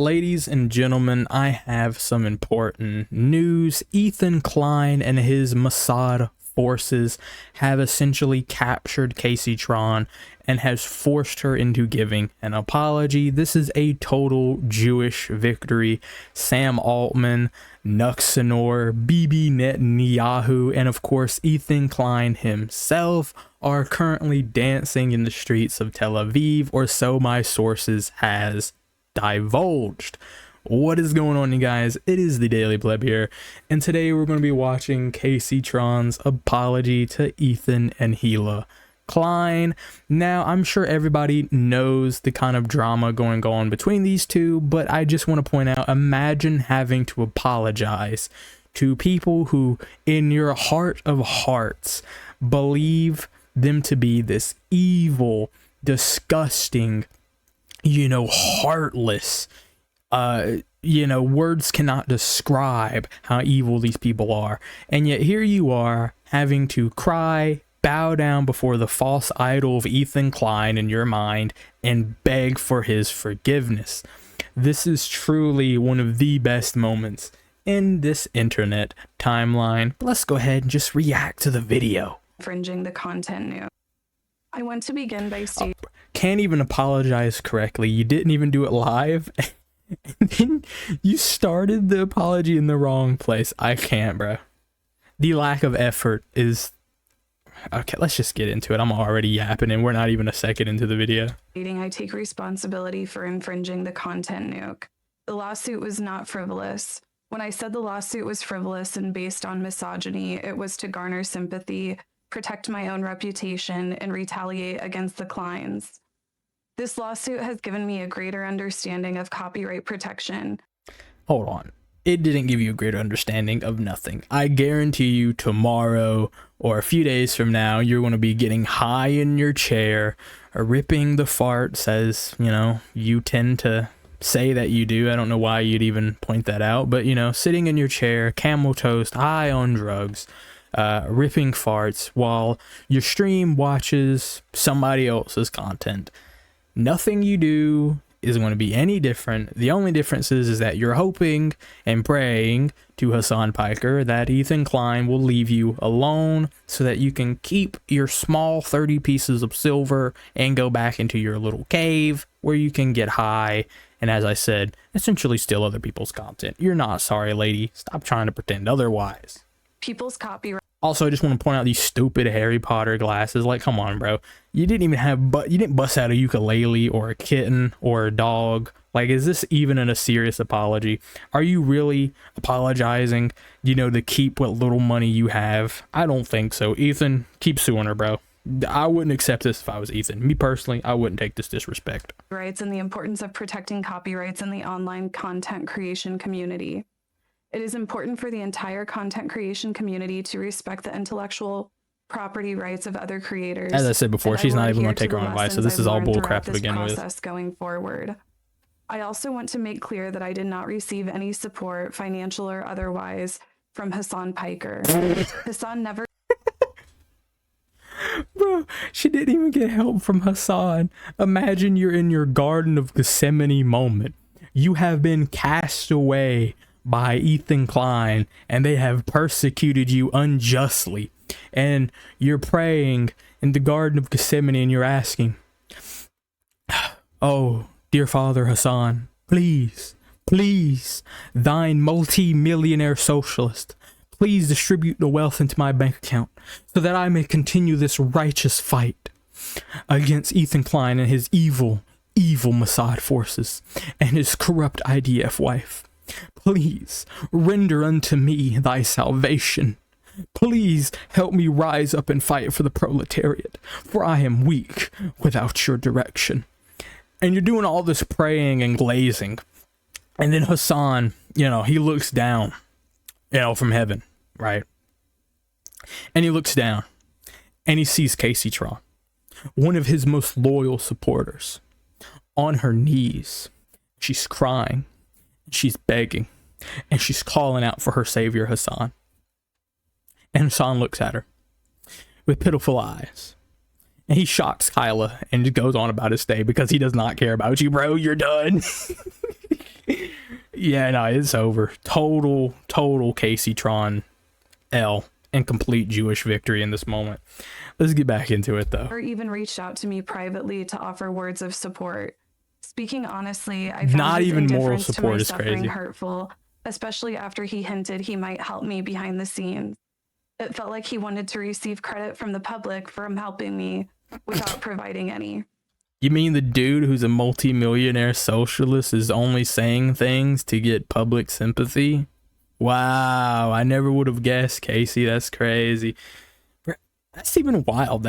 Ladies and gentlemen, I have some important news. Ethan Klein and his Mossad forces have essentially captured Kaceytron and has forced her into giving an apology. This is a total Jewish victory. Sam Altman, Nuxanor, Bibi Netanyahu, and of course Ethan Klein himself are currently dancing in the streets of Tel Aviv, or so my sources has divulged. What is going on, you guys? It is the Daily Pleb here, and today we're going to be watching Kaceytron's apology to Ethan and Hila Klein. Now, I'm sure everybody knows the kind of drama going on between these two, but I just want to point out, imagine having to apologize to people who, in your heart of hearts, believe them to be this evil, disgusting, heartless, words cannot describe how evil these people are. And yet here you are having to cry, bow down before the false idol of Ethan Klein in your mind and beg for his forgiveness. This is truly one of the best moments in this internet timeline. Let's go ahead and just react to the video. Infringing the content new. I want to begin by stating can't even apologize correctly. You didn't even do it live. And then you started the apology in the wrong place. I can't, bro. The lack of effort is... Okay, let's just get into it. I'm already yapping and we're not even a second into the video. I take responsibility for infringing the content nuke. The lawsuit was not frivolous. When I said the lawsuit was frivolous and based on misogyny, it was to garner sympathy, protect my own reputation, and retaliate against the Kleins. This lawsuit has given me a greater understanding of copyright protection. Hold on. It didn't give you a greater understanding of nothing. I guarantee you tomorrow or a few days from now, you're going to be getting high in your chair, ripping the farts as, you tend to say that you do. I don't know why you'd even point that out, but, sitting in your chair, camel toast, high on drugs, ripping farts while your stream watches somebody else's content. Nothing you do is going to be any different. The only difference is that you're hoping and praying to Hassan Piker that Ethan Klein will leave you alone so that you can keep your small 30 pieces of silver and go back into your little cave where you can get high and, as I said, essentially steal other people's content. You're not sorry, lady. Stop trying to pretend otherwise. People's copyright. Also, I just want to point out these stupid Harry Potter glasses. Like, come on, bro. You didn't even have, you didn't bust out a ukulele or a kitten or a dog. Like, is this even a serious apology? Are you really apologizing, to keep what little money you have? I don't think so. Ethan, keep suing her, bro. I wouldn't accept this if I was Ethan. Me personally, I wouldn't take this disrespect. Rights and the importance of protecting copyrights in the online content creation community. It is important for the entire content creation community to respect the intellectual property rights of other creators. As I said before, she's not even going to take her own advice, so this is all bullcrap to begin with. Going forward. I also want to make clear that I did not receive any support, financial or otherwise, from Hassan Piker. Hassan never... Bro, she didn't even get help from Hassan. Imagine you're in your Garden of Gethsemane moment. You have been cast away by Ethan Klein and they have persecuted you unjustly, and you're praying in the Garden of Gethsemane and you're asking, oh dear Father Hassan, please thine multi-millionaire socialist, please distribute the wealth into my bank account so that I may continue this righteous fight against Ethan Klein and his evil Mossad forces and his corrupt IDF wife. Please render unto me thy salvation. Please help me rise up and fight for the proletariat, for I am weak without your direction. And you're doing all this praying and glazing. And then Hassan, he looks down, from heaven, right? And he looks down and he sees Kaceytron, one of his most loyal supporters, on her knees. She's crying. She's begging, and she's calling out for her savior, Hassan. And Hassan looks at her with pitiful eyes, And he shocks Kyla and just goes on about his day because he does not care about you, bro. You're done. Yeah, no, it's over. Total Kaceytron L and complete Jewish victory in this moment. Let's get back into it, though. Or even reached out to me privately to offer words of support. Speaking honestly, I found Not his even moral indifference to support my is suffering crazy. hurtful, especially after he hinted he might help me behind the scenes. It felt like he wanted to receive credit from the public for him helping me without providing any. You mean the dude who's a multi-millionaire socialist is only saying things to get public sympathy? Wow, I never would have guessed, Casey. That's crazy. That's even wild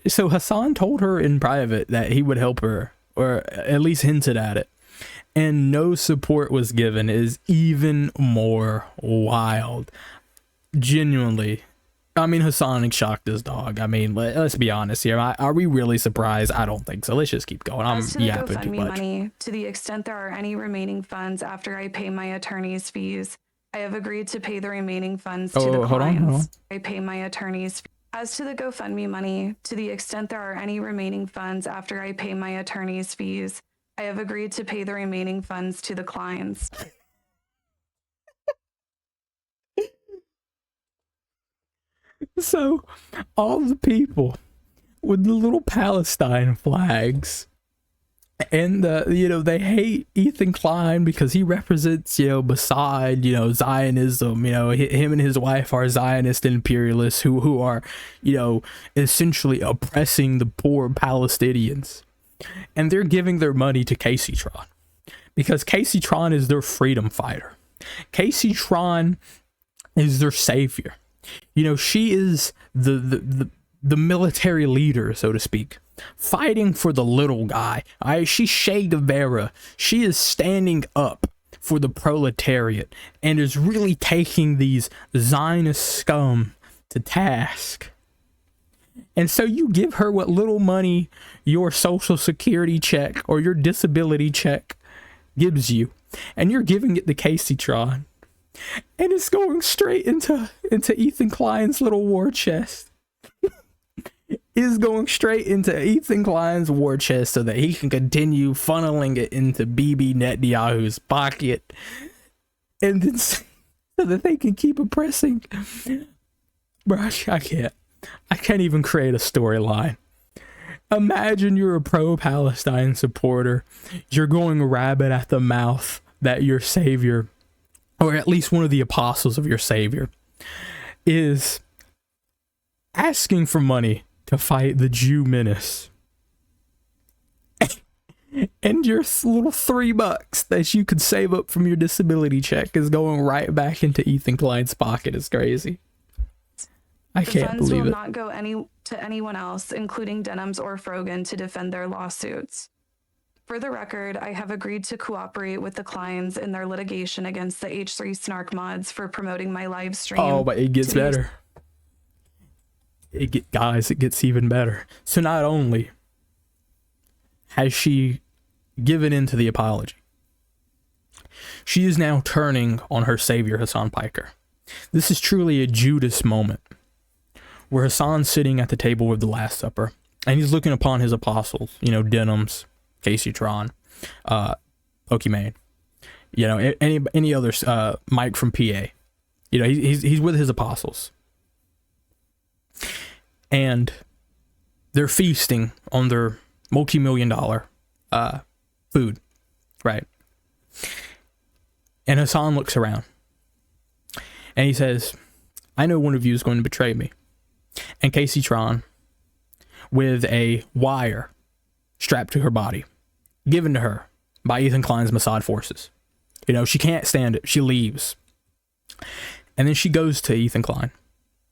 so Hassan told her in private that he would help her, or at least hinted at it, and no support was given is even more wild. Genuinely. I mean, Hassan shocked his dog. I mean, let's be honest here. Are we really surprised? I don't think so. Let's just keep going. I'm As to the yapping too GoFundMe much. money, to the extent there are any remaining funds after I pay my attorney's fees, I have agreed to pay the remaining funds to the Hold on. clients. I pay my attorney's. As to the GoFundMe money, to the extent there are any remaining funds after I pay my attorney's fees, I have agreed to pay the remaining funds to the clients. So, all the people with the little Palestine flags, and they hate Ethan Klein because he represents, beside, Zionism. Him and his wife are Zionist imperialists who are, essentially oppressing the poor Palestinians, and they're giving their money to Kaceytron because Kaceytron is their freedom fighter. Kaceytron is their savior. She is the military leader, so to speak, fighting for the little guy. She's Che Guevara. She is standing up for the proletariat and is really taking these Zionist scum to task. And so you give her what little money your social security check or your disability check gives you, and you're giving it to Kaceytron. And it's going straight into Ethan Klein's little war chest. Is going straight into Ethan Klein's war chest so that he can continue funneling it into Bibi Netanyahu's pocket, and then so that they can keep oppressing. Bro, I can't even create a storyline. Imagine you're a pro-Palestine supporter. You're going rabid at the mouth that your savior, or at least one of the apostles of your savior, is asking for money to fight the Jew menace. And your little $3 that you could save up from your disability check is going right back into Ethan Klein's pocket. Is crazy. I can't believe it. The funds will not go to anyone else, including Denham's or Frogan, to defend their lawsuits. For the record, I have agreed to cooperate with the Kleins in their litigation against the H3 Snark mods for promoting my live stream. Oh, but it gets better. Guys, it gets even better. So not only has she given in to the apology, she is now turning on her savior, Hassan Piker. This is truly a Judas moment, where Hassan's sitting at the table with the Last Supper, and he's looking upon his apostles, Denham's, Kaceytron, Pokimane, any others, Mike from PA. He's with his apostles. And they're feasting on their multi-million-dollar food, right? And Hassan looks around, and he says, I know one of you is going to betray me. And Kaceytron, with a wire strapped to her body, given to her by Ethan Klein's Mossad forces. She can't stand it. She leaves. And then she goes to Ethan Klein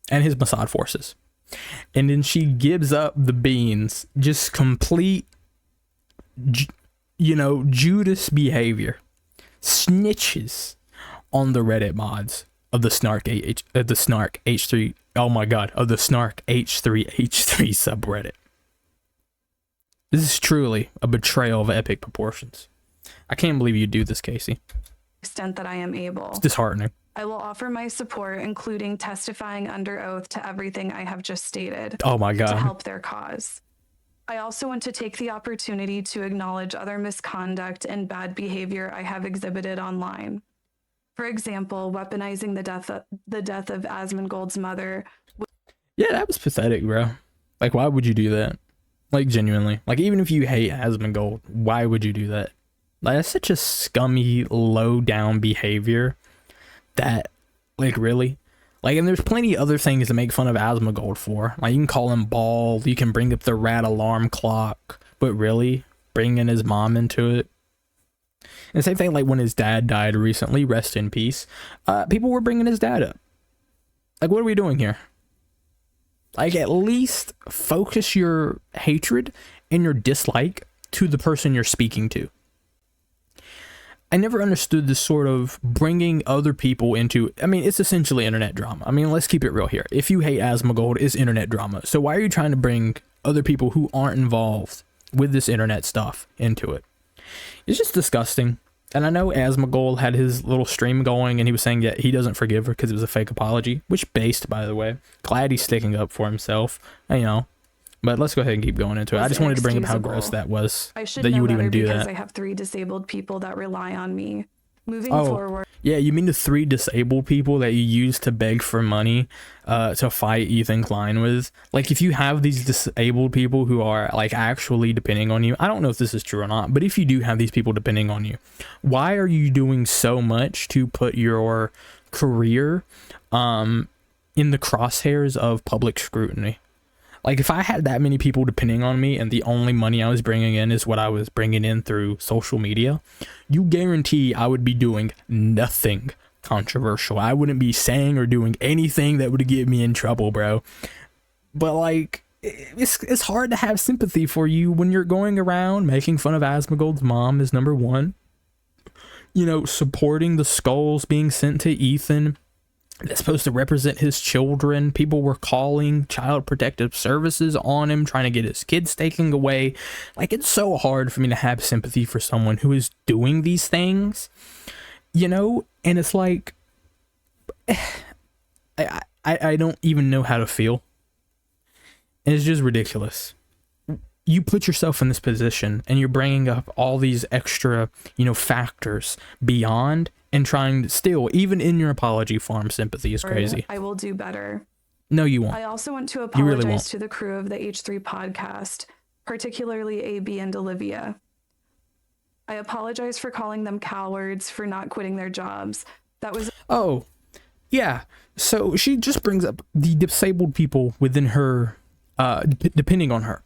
and his Mossad forces. And then she gives up the beans. Just complete, Judas behavior. Snitches on the Reddit mods of the Snark H3. Oh my God, of the Snark H3h3 subreddit. This is truly a betrayal of epic proportions. I can't believe you do this, Casey. Extent that I am able. It's disheartening. I will offer my support, including testifying under oath to everything I have just stated, Oh my to God. help their cause. I also want to take the opportunity to acknowledge other misconduct and bad behavior I have exhibited online. For example, weaponizing the death of Asmongold's mother. Yeah, that was pathetic, bro. Like, why would you do that? Like, genuinely. Like, even if you hate Asmongold, why would you do that? Like, that's such a scummy, low-down behavior that, like, really? Like, and there's plenty of other things to make fun of Asmongold for. Like, you can call him bald, you can bring up the rat alarm clock, but really? Bringing his mom into it? And same thing, like, when his dad died recently, rest in peace, people were bringing his dad up. Like, what are we doing here? Like, at least focus your hatred and your dislike to the person you're speaking to. I never understood this sort of bringing other people into, I mean, it's essentially internet drama. I mean, let's keep it real here. If you hate Asmongold, it's internet drama. So why are you trying to bring other people who aren't involved with this internet stuff into it? It's just disgusting. And I know Asmongold had his little stream going and he was saying that he doesn't forgive her because it was a fake apology, which based, by the way. Glad he's sticking up for himself, you know. But let's go ahead and keep going into it. I just wanted to bring up how gross that was, that you would even do that. I have 3 disabled people that rely on me. Moving forward. Yeah, you mean the 3 disabled people that you used to beg for money to fight Ethan Klein with? Like, if you have these disabled people who are, like, actually depending on you, I don't know if this is true or not, but if you do have these people depending on you, why are you doing so much to put your career in the crosshairs of public scrutiny? Like, if I had that many people depending on me and the only money I was bringing in is what I was bringing in through social media, you guarantee I would be doing nothing controversial. I wouldn't be saying or doing anything that would get me in trouble, bro. But, like, it's hard to have sympathy for you when you're going around making fun of Asmongold's mom is number one. You know, supporting the skulls being sent to Ethan that's supposed to represent his children. People were calling Child Protective Services on him, trying to get his kids taken away. Like, it's so hard for me to have sympathy for someone who is doing these things, you know? And it's like, I don't even know how to feel. And it's just ridiculous. You put yourself in this position and you're bringing up all these extra, you know, factors beyond and trying to still, even in your apology form, sympathy is crazy. I will do better. No, you won't. I also want to apologize to the crew of the H3 podcast, particularly AB and Olivia. I apologize for calling them cowards for not quitting their jobs. That was... Oh, yeah. So she just brings up the disabled people within her, depending on her.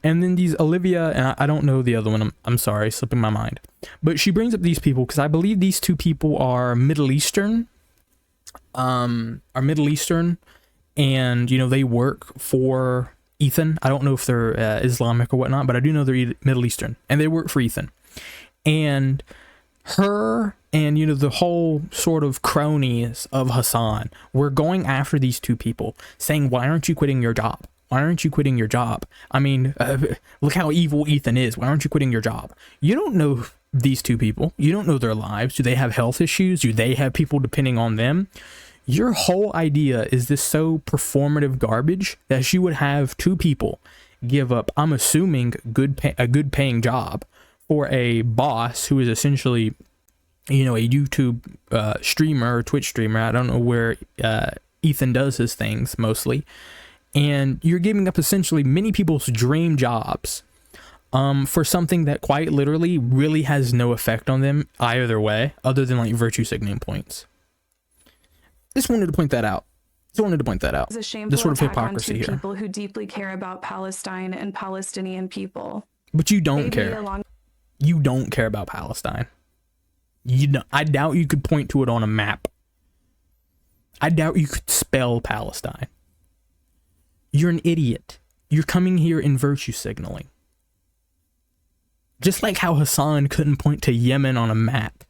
And then these Olivia, and I don't know the other one, I'm sorry, slipping my mind. But she brings up these people because I believe these 2 people are Middle Eastern. And, you know, they work for Ethan. I don't know if they're Islamic or whatnot, but I do know they're Middle Eastern. And they work for Ethan. And her and, you know, the whole sort of cronies of Hassan were going after these 2 people, saying, why aren't you quitting your job? Why aren't you quitting your job? I mean, look how evil Ethan is. Why aren't you quitting your job? You don't know these 2 people. You don't know their lives. Do they have health issues? Do they have people depending on them? Your whole idea is this so performative garbage that she would have 2 people give up, I'm assuming, a good paying job for a boss who is essentially, you know, a YouTube streamer or Twitch streamer. I don't know where Ethan does his things mostly. And you're giving up essentially many people's dream jobs for something that quite literally really has no effect on them either way, other than like virtue signaling points. Just wanted to point that out. It's a shameful the sort of attack hypocrisy on 2 here. people who deeply care about Palestine and Palestinian people. But you don't care. You don't care about Palestine. I doubt you could point to it on a map. I doubt you could spell Palestine. You're an idiot. You're coming here in virtue signaling. Just like how Hassan couldn't point to Yemen on a map.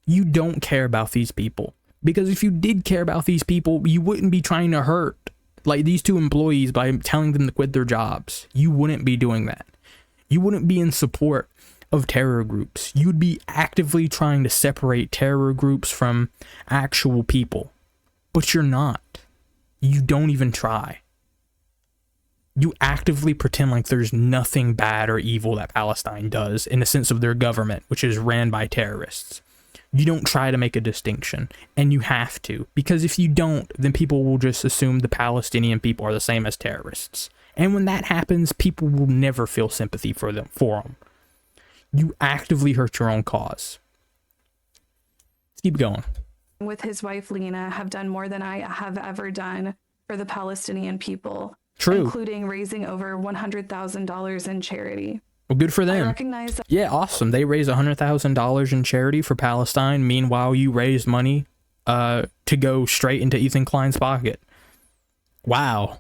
You don't care about these people. Because if you did care about these people, you wouldn't be trying to hurt like these 2 employees by telling them to quit their jobs. You wouldn't be doing that. You wouldn't be in support of terror groups. You'd be actively trying to separate terror groups from actual people. But you're not. You don't even try. You actively pretend like there's nothing bad or evil that Palestine does in the sense of their government, which is ran by terrorists. You don't try to make a distinction, and you have to, because if you don't, then people will just assume the Palestinian people are the same as terrorists. And when that happens, people will never feel sympathy for them. You actively hurt your own cause. Let's keep going. With his wife Lena, have done more than I have ever done for the Palestinian people. True. Including raising over $100,000 in charity. Well, good for them. I recognize that. Yeah, awesome. They raised $100,000 in charity for Palestine. Meanwhile, you raised money to go straight into Ethan Klein's pocket. Wow.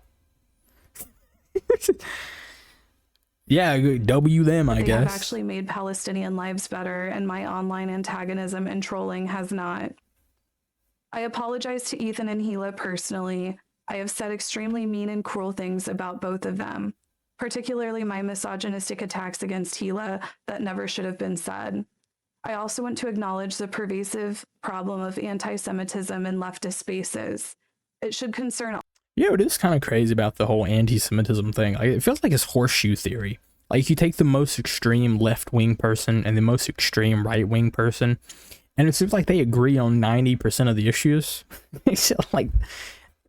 Yeah, W them, I guess. They have actually made Palestinian lives better, and my online antagonism and trolling has not. I apologize to Ethan and Gila personally. I have said extremely mean and cruel things about both of them, particularly my misogynistic attacks against Gila that never should have been said. I also want to acknowledge the pervasive problem of anti-Semitism in leftist spaces. It should concern. Yeah, it is kind of crazy about the whole anti-Semitism thing. Like, it feels like it's horseshoe theory. Like, you take the most extreme left-wing person and the most extreme right-wing person, and it seems like they agree on 90% of the issues.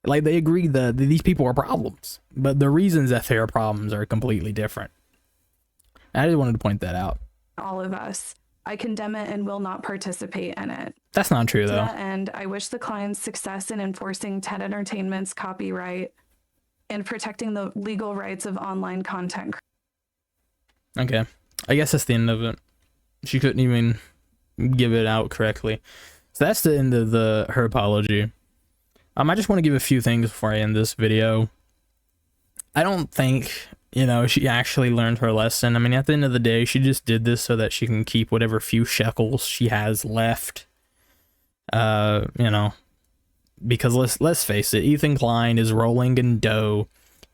Like they agree that these people are problems, but the reasons that they are problems are completely different. I just wanted to point that out. All of us. I condemn it and will not participate in it. That's not true, though. To that end, I wish the Klein's success in enforcing TED Entertainment's copyright and protecting the legal rights of online content. Okay. I guess that's the end of it. She couldn't even give it out correctly. So that's the end of her apology. I just want to give a few things before I end this video. I don't think, she actually learned her lesson. I mean, at the end of the day, she just did this so that she can keep whatever few shekels she has left. Because let's face it, Ethan Klein is rolling in dough.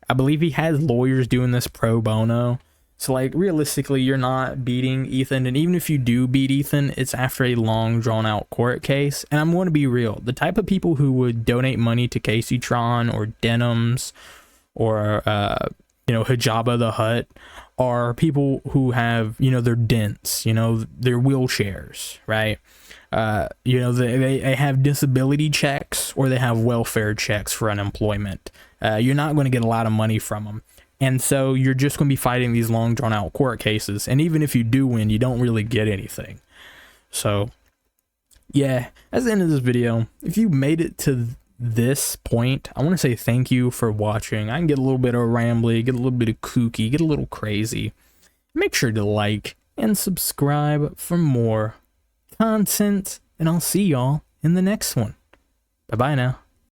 I believe he has lawyers doing this pro bono. So, like, realistically, you're not beating Ethan. And even if you do beat Ethan, it's after a long, drawn-out court case. And I'm going to be real. The type of people who would donate money to Kaceytron or Denims or, Hijaba the Hutt are people who have, their dents, their wheelchairs, right? They have disability checks or they have welfare checks for unemployment. You're not going to get a lot of money from them. And so you're just going to be fighting these long drawn out court cases. And even if you do win, you don't really get anything. So yeah, that's the end of this video. If you made it to this point, I want to say thank you for watching. I can get a little bit of rambly, get a little bit of kooky, get a little crazy. Make sure to like and subscribe for more content. And I'll see y'all in the next one. Bye-bye now.